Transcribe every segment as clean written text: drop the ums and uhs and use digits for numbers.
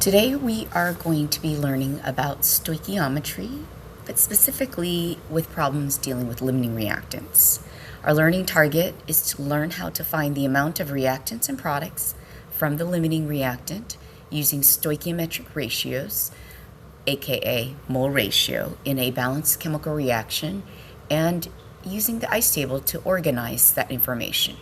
Today we are going to be learning about stoichiometry, but specifically with problems dealing with limiting reactants. Our learning target is to learn how to find the amount of reactants and products from the limiting reactant using stoichiometric ratios, aka mole ratio, in a balanced chemical reaction, and using the ICE table to organize that information.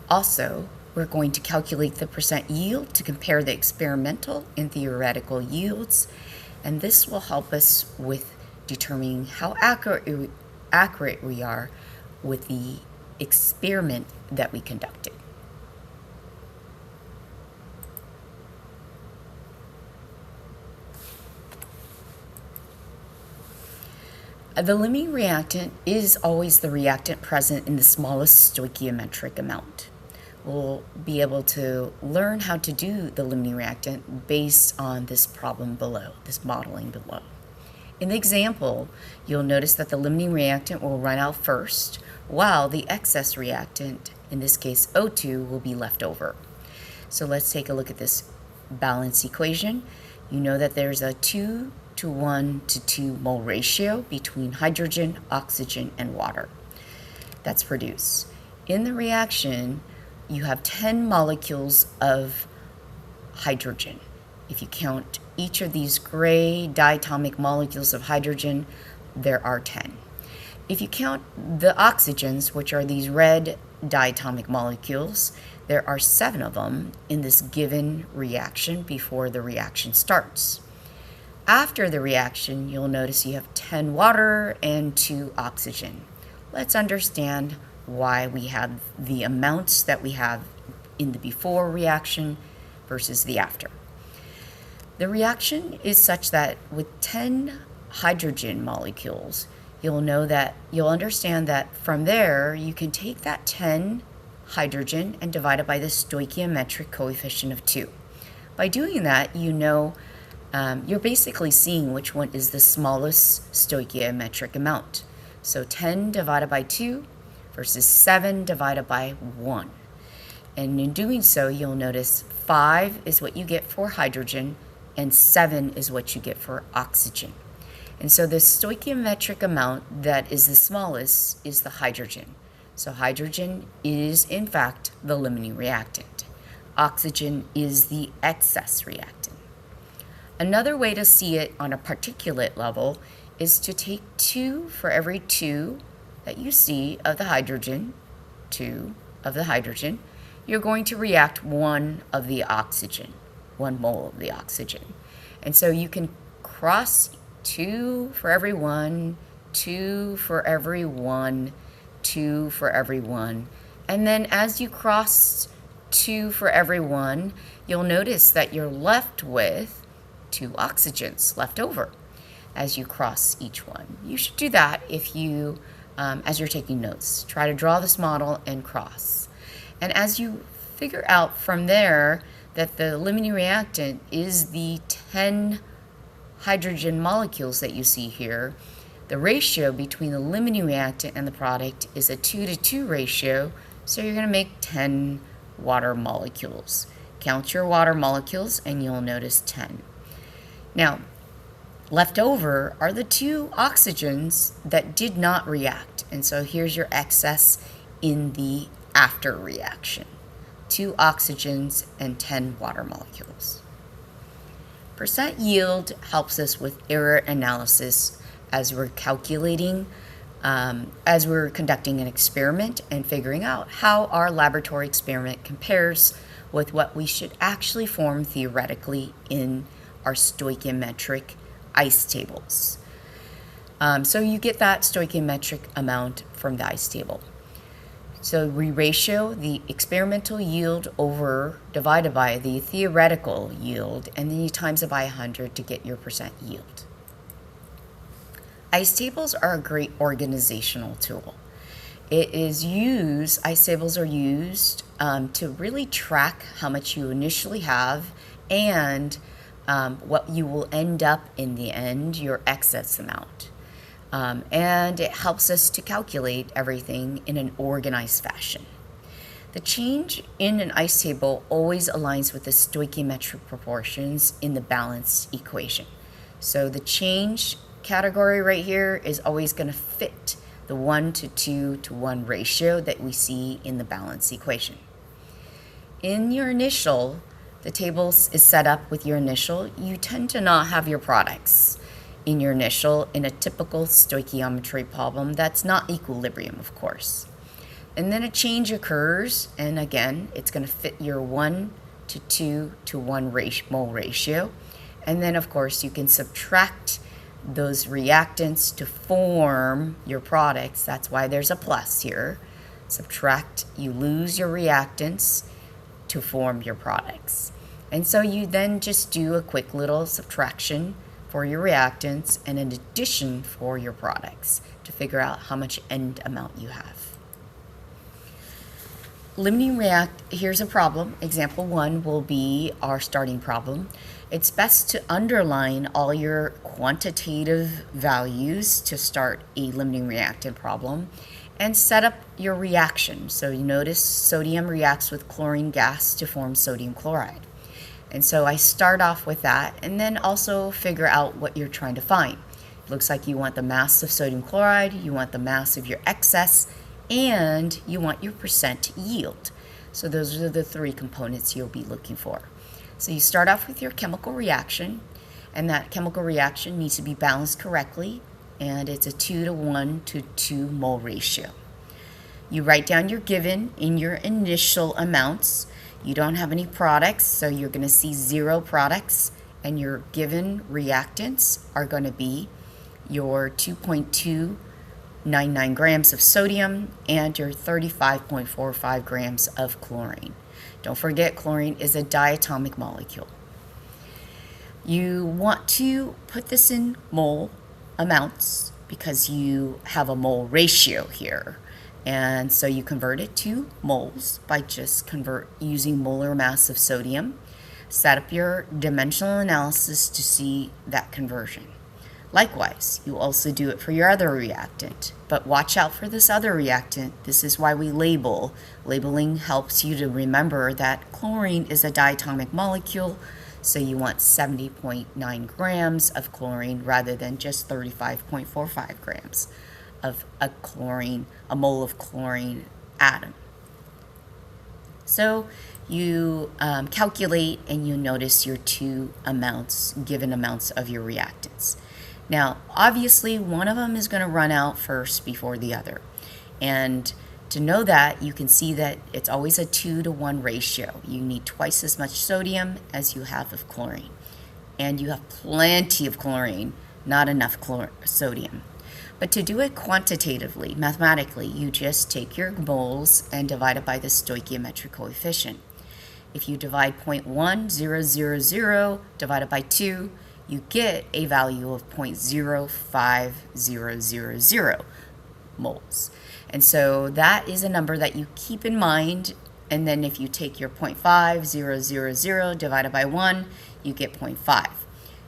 Also, we're going to calculate the percent yield to compare the experimental and theoretical yields, and this will help us with determining how accurate we are with the experiment that we conducted. The limiting reactant is always the reactant present in the smallest stoichiometric amount. We'll be able to learn how to do the limiting reactant based on this problem below, this modeling below. In the example, you'll notice that the limiting reactant will run out first, while the excess reactant, in this case O2, will be left over. So let's take a look at this balance equation. You know that there's a 2:1:2 mole ratio between hydrogen, oxygen, and water that's produced. In the reaction, you have 10 molecules of hydrogen. If you count each of these gray diatomic molecules of hydrogen, there are 10. If you count the oxygens, which are these red diatomic molecules, there are 7 of them in this given reaction before the reaction starts. After the reaction, you'll notice you have 10 water and 2 oxygen. Let's understand why we have the amounts that we have in the before reaction versus the after. The reaction is such that with 10 hydrogen molecules, you'll understand that from there you can take that 10 hydrogen and divide it by the stoichiometric coefficient of 2. By doing that, you're basically seeing which one is the smallest stoichiometric amount. So 10 divided by 2 versus 7 divided by 1. And in doing so, you'll notice 5 is what you get for hydrogen and 7 is what you get for oxygen. And so the stoichiometric amount that is the smallest is the hydrogen. So hydrogen is, in fact, the limiting reactant. Oxygen is the excess reactant. Another way to see it on a particulate level is to take 2 for every 2 that you see of the hydrogen, 2 of the hydrogen, you're going to react 1 of the oxygen, 1 mole of the oxygen. And so you can cross 2 for every 1, 2 for every 1, 2 for every 1. And then as you cross 2 for every 1, you'll notice that you're left with 2 oxygens left over as you cross each one. You should do that if you as you're taking notes. Try to draw this model and cross. And as you figure out from there that the limiting reactant is the 10 hydrogen molecules that you see here, the ratio between the limiting reactant and the product is a 2:2 ratio, so you're going to make 10 water molecules. Count your water molecules and you'll notice 10. Now, left over are the 2 oxygens that did not react. And so here's your excess in the after reaction. 2 oxygens and 10 water molecules. Percent yield helps us with error analysis as we're calculating, as we're conducting an experiment and figuring out how our laboratory experiment compares with what we should actually form theoretically in our stoichiometric ICE tables. So you get that stoichiometric amount from the ICE table. So we ratio the experimental yield divided by the theoretical yield, and then you times it by 100 to get your percent yield. ICE tables are a great organizational tool. ICE tables are used to really track how much you initially have and what you will end up in the end, your excess amount. And it helps us to calculate everything in an organized fashion. The change in an ice table always aligns with the stoichiometric proportions in the balanced equation. So the change category right here is always going to fit the 1 to 2 to 1 ratio that we see in the balanced equation. In your initial, the table is set up with your initial. You tend to not have your products in your initial in a typical stoichiometry problem that's not equilibrium, of course. And then a change occurs, and again, it's going to fit your 1 to 2 to 1 mole ratio. And then, of course, you can subtract those reactants to form your products. That's why there's a plus here. Subtract, you lose your reactants to form your products. And so you then just do a quick little subtraction for your reactants and an addition for your products to figure out how much end amount you have. Limiting here's a problem. Example 1 will be our starting problem. It's best to underline all your quantitative values to start a limiting reactant problem and set up your reaction. So you notice sodium reacts with chlorine gas to form sodium chloride. And so I start off with that and then also figure out what you're trying to find. It looks like you want the mass of sodium chloride, you want the mass of your excess, and you want your percent yield. So those are the 3 components you'll be looking for. So you start off with your chemical reaction, and that chemical reaction needs to be balanced correctly, and it's a 2 to 1 to 2 mole ratio. You write down your given in your initial amounts. You don't have any products, so you're going to see 0 products, and your given reactants are going to be your 2.299 grams of sodium and your 35.45 grams of chlorine. Don't forget, chlorine is a diatomic molecule. You want to put this in mole amounts because you have a mole ratio here. And so you convert it to moles by just using molar mass of sodium. Set up your dimensional analysis to see that conversion. Likewise, you also do it for your other reactant, but watch out for this other reactant. This is why we label. Labeling helps you to remember that chlorine is a diatomic molecule, so you want 70.9 grams of chlorine rather than just 35.45 grams of a mole of chlorine atom. So you calculate and you notice your 2 given amounts of your reactants. Now, obviously, one of them is going to run out first before the other. And to know that, you can see that it's always a 2 to 1 ratio. You need twice as much sodium as you have of chlorine. And you have plenty of chlorine, not enough sodium. But to do it quantitatively, mathematically, you just take your moles and divide it by the stoichiometric coefficient. If you divide 0.1000 divided by 2, you get a value of 0.05000 moles. And so that is a number that you keep in mind. And then if you take your 0.5000 divided by 1, you get 0.5.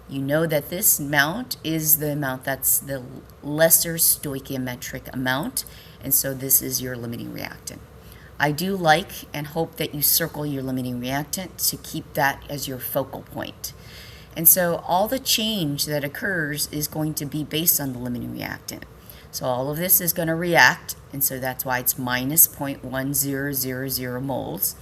You know that this amount is the amount that's the lesser stoichiometric amount. And so this is your limiting reactant. I do like and hope that you circle your limiting reactant to keep that as your focal point. And so all the change that occurs is going to be based on the limiting reactant. So all of this is going to react, and so that's why it's minus 0.1000 moles.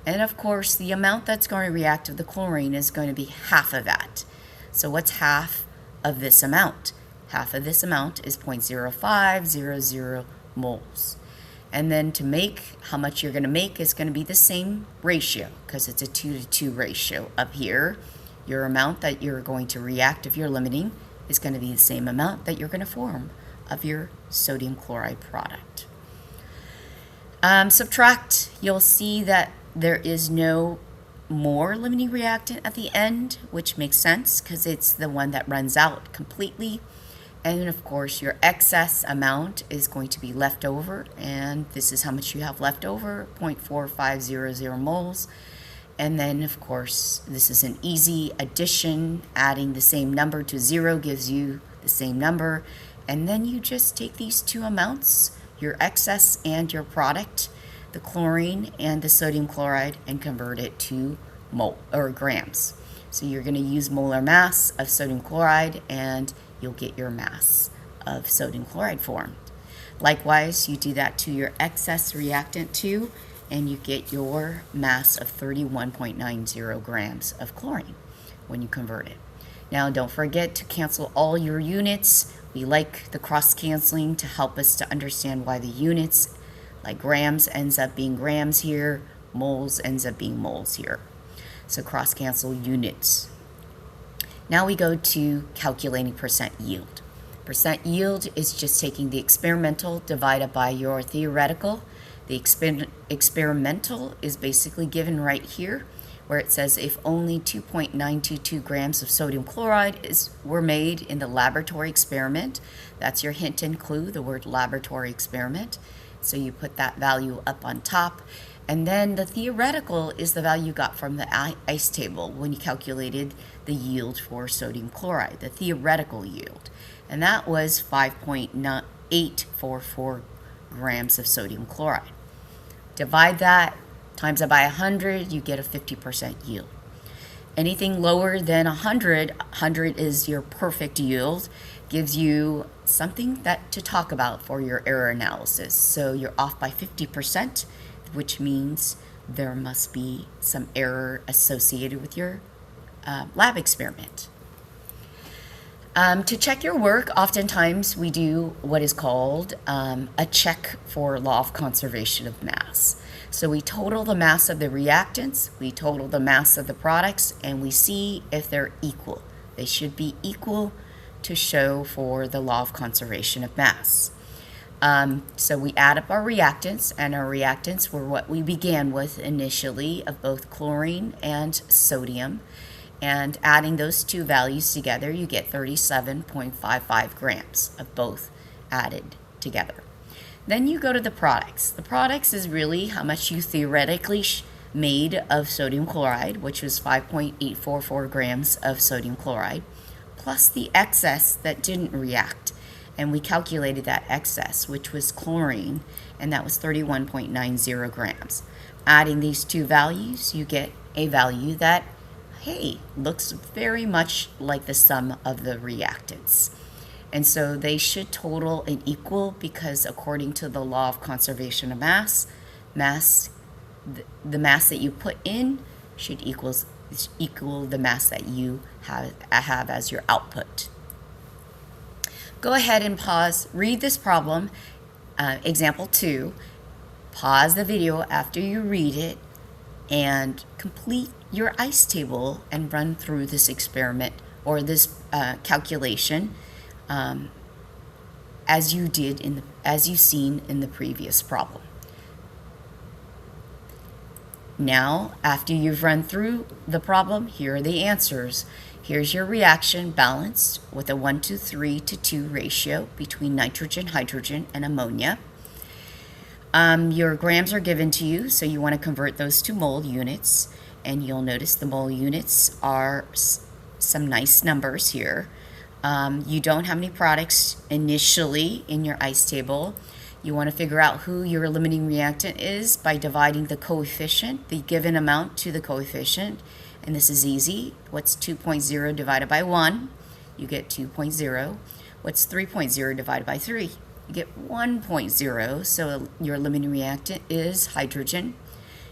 And of course, the amount that's going to react with the chlorine is going to be half of that. So what's half of this amount? Half of this amount is 0.0500 moles. And then to make how much you're going to make is going to be the same ratio because it's a 2 to 2 ratio up here. Your amount that you're going to react if you're limiting is going to be the same amount that you're going to form of your sodium chloride product. Subtract, you'll see that there is no more limiting reactant at the end, which makes sense because it's the one that runs out completely. And of course, your excess amount is going to be left over, and this is how much you have left over, 0.4500 moles. And then, of course, this is an easy addition. Adding the same number to 0 gives you the same number. And then you just take these 2 amounts, your excess and your product. the chlorine and the sodium chloride and convert it to mole or grams. So you're going to use molar mass of sodium chloride and you'll get your mass of sodium chloride formed. Likewise, you do that to your excess reactant 2 and you get your mass of 31.90 grams of chlorine when you convert it. Now, don't forget to cancel all your units. We like the cross-canceling to help us to understand why the units, like grams, ends up being grams here, moles ends up being moles here. So cross-cancel units. Now we go to calculating percent yield. Percent yield is just taking the experimental divided by your theoretical. The experimental is basically given right here, where it says if only 2.922 grams of sodium chloride were made in the laboratory experiment. That's your hint and clue, the word laboratory experiment. So you put that value up on top. And then the theoretical is the value you got from the ice table when you calculated the yield for sodium chloride, the theoretical yield. And that was 5.844 grams of sodium chloride. Divide that, times it by 100, you get a 50% yield. Anything lower than 100, 100 is your perfect yield, gives you something that to talk about for your error analysis. So you're off by 50%, which means there must be some error associated with your lab experiment. To check your work, oftentimes we do what is called a check for law of conservation of mass. So we total the mass of the reactants, we total the mass of the products, and we see if they're equal. They should be equal to show for the law of conservation of mass. So we add up our reactants, and our reactants were what we began with initially of both chlorine and sodium. And adding those two values together, you get 37.55 grams of both added together. Then you go to the products. The products is really how much you theoretically made of sodium chloride, which was 5.844 grams of sodium chloride, plus the excess that didn't react. And we calculated that excess, which was chlorine, and that was 31.90 grams. Adding these two values, you get a value that, hey, looks very much like the sum of the reactants. And so they should total and equal because according to the law of conservation of mass, the mass that you put in should equal the mass that you have as your output. Go ahead and pause, read this problem, example 2, pause the video after you read it, and complete your ice table and run through this experiment or this calculation as you seen in the previous problem. Now, after you've run through the problem, here are the answers. Here's your reaction balanced with a 1:3 to 2 ratio between nitrogen, hydrogen, and ammonia. Your grams are given to you, so you want to convert those to mole units. And you'll notice the mole units are some nice numbers here. You don't have any products initially in your ice table. You want to figure out who your limiting reactant is by dividing the coefficient, the given amount, to the coefficient. And this is easy. What's 2.0 divided by 1? You get 2.0. What's 3.0 divided by 3? You get 1.0. So your limiting reactant is hydrogen.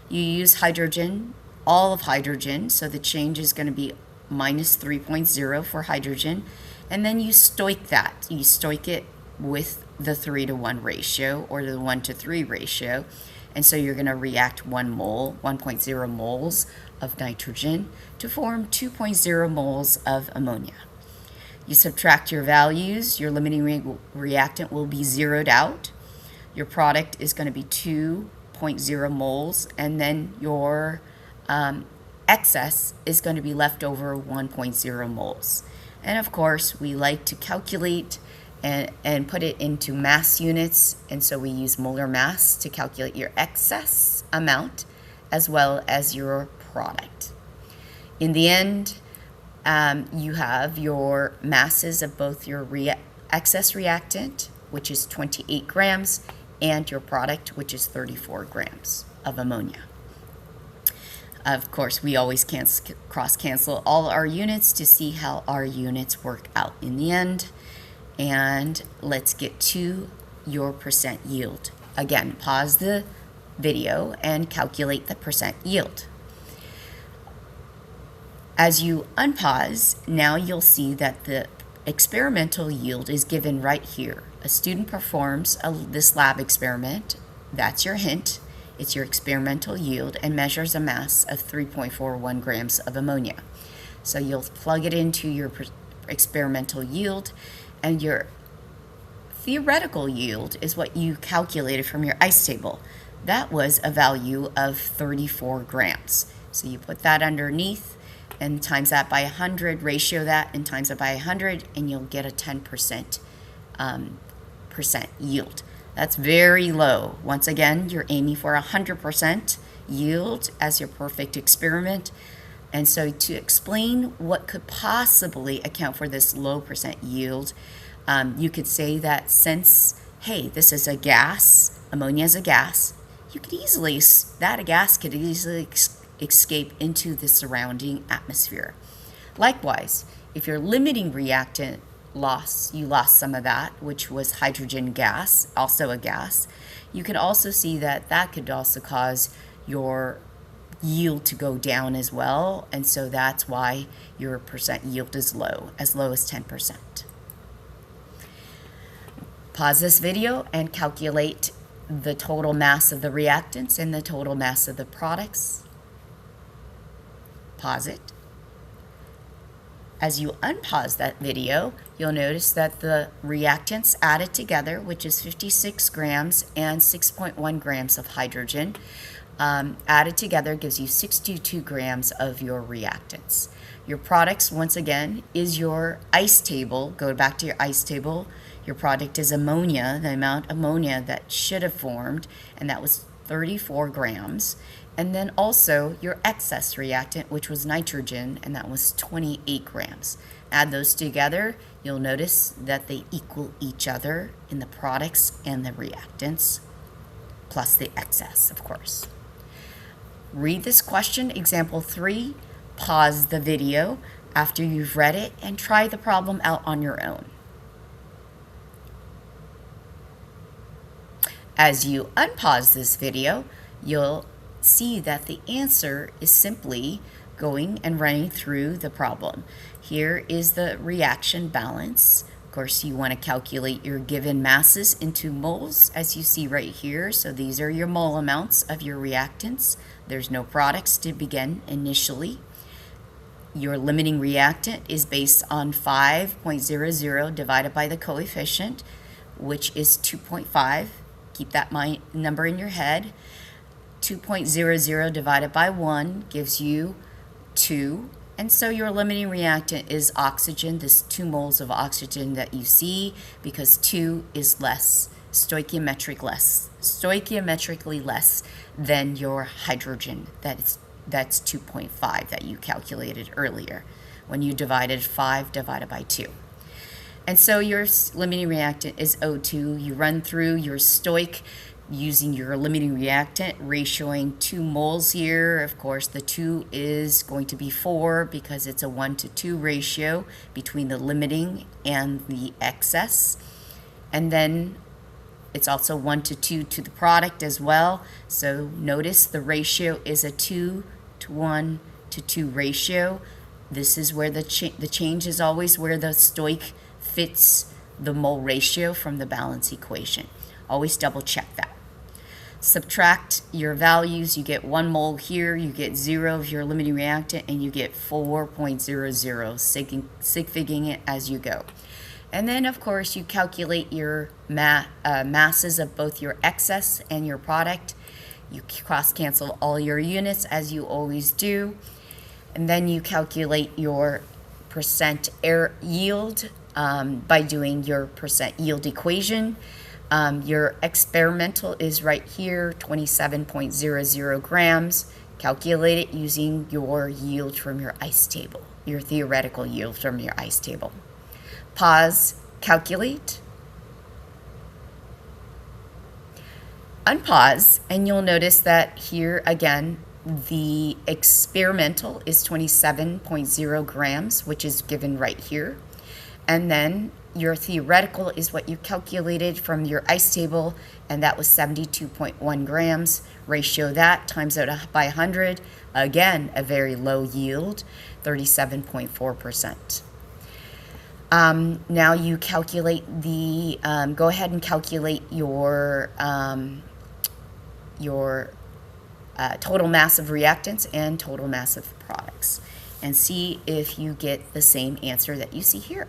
You use hydrogen, all of hydrogen, so the change is going to be minus 3.0 for hydrogen. And then you stoich that. You stoich it with the 3:1 ratio or the 1:3 ratio. And so you're going to react 1.0 moles of nitrogen to form 2.0 moles of ammonia. You subtract your values, your limiting reactant will be zeroed out. Your product is going to be 2.0 moles, and then your excess is going to be left over 1.0 moles. And of course, we like to calculate and put it into mass units, and so we use molar mass to calculate your excess amount as well as your product. In the end, you have your masses of both your excess reactant, which is 28 grams, and your product, which is 34 grams of ammonia. Of course, we always cross-cancel all our units to see how our units work out in the end. And let's get to your percent yield. Again, pause the video and calculate the percent yield. As you unpause, now you'll see that the experimental yield is given right here. A student performs this lab experiment. That's your hint. It's your experimental yield and measures a mass of 3.41 grams of ammonia. So you'll plug it into your experimental yield, and your theoretical yield is what you calculated from your ICE table. That was a value of 34 grams. So you put that underneath and times that by 100, ratio that and times it by 100, and you'll get a 10% percent yield. That's very low. Once again, you're aiming for 100% yield as your perfect experiment. And so to explain what could possibly account for this low percent yield, you could say that since, hey, this is a gas, ammonia is a gas, that gas could easily escape into the surrounding atmosphere. Likewise, if your limiting reactant you lost some of that, which was hydrogen gas, also a gas, you can also see that that could also cause your yield to go down as well, and so that's why your percent yield is low as 10%. Pause this video and calculate the total mass of the reactants and the total mass of the products. Pause it. As you unpause that video, you'll notice that the reactants added together, which is 56 grams and 6.1 grams of hydrogen, added together gives you 62 grams of your reactants. Your products, once again, is your ICE table. Go back to your ICE table. Your product is ammonia, the amount of ammonia that should have formed, and that was 34 grams. And then also your excess reactant, which was nitrogen, and that was 28 grams. Add those together, you'll notice that they equal each other in the products and the reactants, plus the excess, of course. Read this question, example 3, pause the video after you've read it, and try the problem out on your own. As you unpause this video, you'll see that the answer is simply going and running through the problem. Here is the reaction balance. Of course, you want to calculate your given masses into moles, as you see right here. So these are your mole amounts of your reactants. There's no products to begin initially. Your limiting reactant is based on 5.00 divided by the coefficient, which is 2.5. Keep that number in your head. 2.00 divided by 1 gives you 2. And so your limiting reactant is oxygen, this 2 moles of oxygen that you see, because 2 is stoichiometrically less than your hydrogen. That's 2.5 that you calculated earlier when you divided 5 divided by 2. And so your limiting reactant is O2. You run through your stoich using your limiting reactant, ratioing 2 moles here. Of course, the 2 is going to be 4 because it's a 1-to-2 ratio between the limiting and the excess. And then it's also 1-to-2 to the product as well. So notice the ratio is a 2-to-1-to-2 ratio. This is where the change is always where the stoich fits the mole ratio from the balance equation. Always double check that. Subtract your values, you get 1 mole here, you get 0 of your limiting reactant, and you get 4.00, sig-figging it as you go. And then, of course, you calculate your masses of both your excess and your product. You cross-cancel all your units, as you always do. And then you calculate your percent yield by doing your percent yield equation. Your experimental is right here, 27.00 grams. Calculate it using your yield from your ICE table, your theoretical yield from your ICE table. Pause, calculate. unpause, and you'll notice that here again, the experimental is 27.0 grams, which is given right here. And then your theoretical is what you calculated from your ICE table, and that was 72.1 grams. Ratio that, times it by 100. Again, a very low yield, 37.4%. Now you calculate the, go ahead and calculate your total mass of reactants and total mass of products, and see if you get the same answer that you see here.